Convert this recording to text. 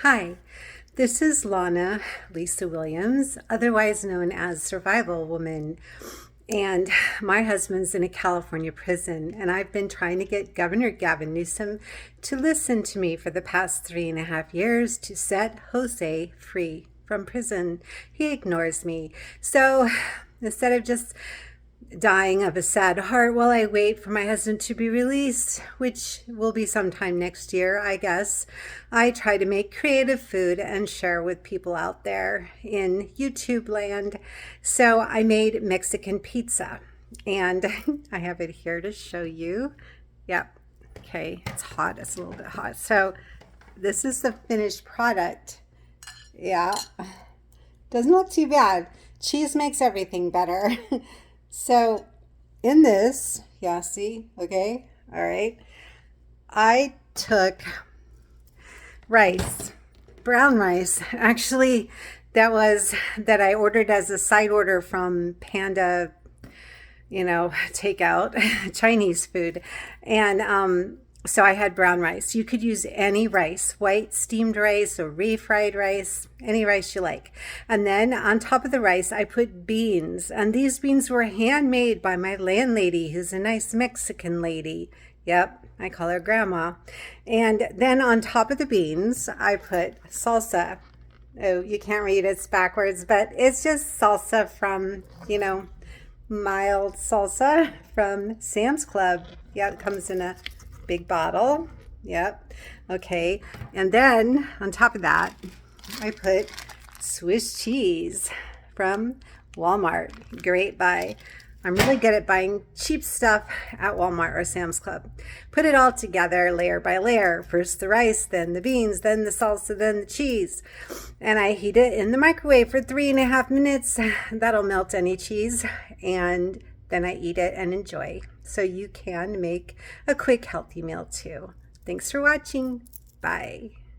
Hi, this is Lisa Williams, otherwise known as Survival Woman. And my husband's in a California prison, and I've been trying to get Governor Gavin Newsom to listen to me for the past 3.5 years to set Jose free from prison. He ignores me. So instead of just dying of a sad heart while I wait for my husband to be released, which will be sometime next year, I guess, I try to make creative food and share with people out there in YouTube land. So I made Mexican pizza, and I have it here to show you. Yep. Okay, it's hot. It's a little bit hot. So this is the finished product. Yeah. Doesn't look too bad. Cheese makes everything better. So in this, yeah, see, okay, all right, I took rice, brown rice, actually, that I ordered as a side order from Panda, takeout, Chinese food. And so I had brown rice. You could use any rice, white steamed rice or refried rice, any rice you like. And then on top of the rice, I put beans. And these beans were handmade by my landlady, who's a nice Mexican lady. Yep, I call her Grandma. And then on top of the beans, I put salsa. Oh, you can't read, it's backwards, but it's just salsa from, mild salsa from Sam's Club. Yeah, it comes in a big bottle. Yep. Okay. And then on top of that, I put Swiss cheese from Walmart. Great buy. I'm really good at buying cheap stuff at Walmart or Sam's Club. Put it all together layer by layer. First the rice, then the beans, then the salsa, then the cheese. And I heat it in the microwave for 3.5 minutes. That'll melt any cheese. And then I eat it and enjoy. So you can make a quick, healthy meal too. Thanks for watching. Bye.